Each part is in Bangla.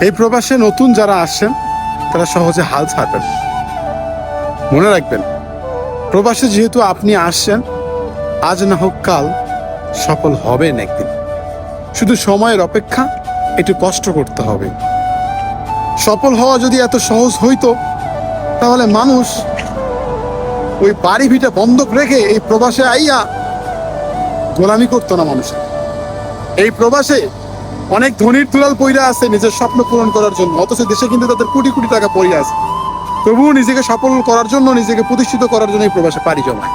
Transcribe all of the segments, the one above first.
এই প্রবাসে নতুন যারা আসছেন তারা সহজে হাল ছাড়বেন। মনে রাখবেন, প্রবাসে যেহেতু আপনি আসছেন, আজ না হোক কাল সফল হবেন একদিন। শুধু সময়ের অপেক্ষা, একটু কষ্ট করতে হবে। সফল হওয়া যদি এত সহজ হইতো তাহলে মানুষ ওই বাড়ি ভিটা বন্ধক রেখে এই প্রবাসে আইয়া গোলামি করতো না মানুষের। এই প্রবাসে অনেক ধনীর দুলাল পইরা আছে নিজের স্বপ্ন পূরণ করার জন্য, অথচ দেশে কিন্তু তাদের কোটি কোটি টাকা পড়ে আছে, তবুও নিজেকে সফল করার জন্য, নিজেকে প্রতিষ্ঠিত করার জন্য এই প্রবাসে পাড়ি জমায়।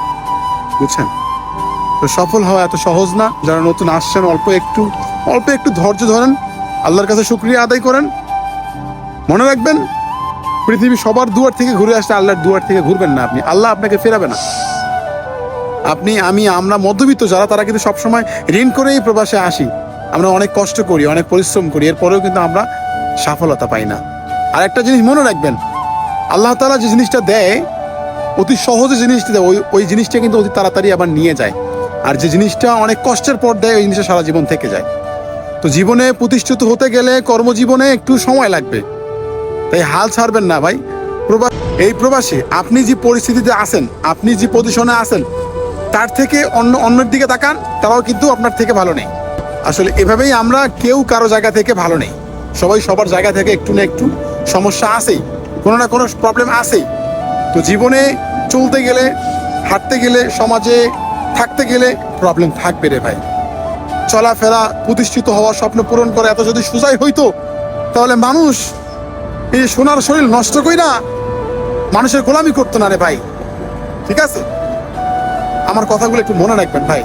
বুঝছেন? তো সফল হওয়া এত সহজ না। যারা নতুন আসছেন অল্প একটু ধৈর্য ধরেন, আল্লাহর কাছে শুকরিয়া আদায় করেন। মনে রাখবেন, পৃথিবী সবার দুয়ার থেকে ঘুরে আসলে আল্লাহর দুয়ার থেকে ঘুরবেন না আপনি, আল্লাহ আপনাকে ফেরাবে না। আপনি, আমি, আমরা মধ্যবিত্ত যারা, তারা কিন্তু সবসময় ঋণ করেই প্রবাসে আসি। আমরা অনেক কষ্ট করি, অনেক পরিশ্রম করি, এরপরেও কিন্তু আমরা সফলতা পাই না। আর একটা জিনিস মনে রাখবেন, আল্লাহ তাআলা যে জিনিসটা দেয়, অতি সহজে জিনিসটা দেয়, ওই জিনিসটা কিন্তু অতি তাড়াতাড়ি আবার নিয়ে যায়। আর যে জিনিসটা অনেক কষ্টের পর দেয়, ওই জিনিসটা সারা জীবন থেকে যায়। তো জীবনে প্রতিষ্ঠিত হতে গেলে কর্মজীবনে একটু সময় লাগবে, তাই হাল ছাড়বেন না ভাই। এই প্রবাসে আপনি যে পরিস্থিতিতে আছেন, আপনি যে পজিশনে আছেন, তার থেকে অন্যের দিকে তাকান, তারাও কিন্তু আপনার থেকে ভালো নেই। আসলে এভাবেই আমরা কেউ কারো জায়গা থেকে ভালো নেই। সবাই সবার জায়গা থেকে একটু না একটু সমস্যা আছেই, কোনো না কোনো প্রবলেম আছেই। তো জীবনে চলতে গেলে, হাঁটতে গেলে, সমাজে থাকতে গেলে প্রবলেম থাকবে রে ভাই। চলাফেরা, প্রতিষ্ঠিত হওয়া, স্বপ্ন পূরণ করা এত যদি সোজাই হইতো, তাহলে মানুষ এই সোনার শরীর নষ্ট কইরা মানুষের গোলামি করতো না রে ভাই। ঠিক আছে? আমার কথাগুলো একটু মনে রাখবেন ভাই।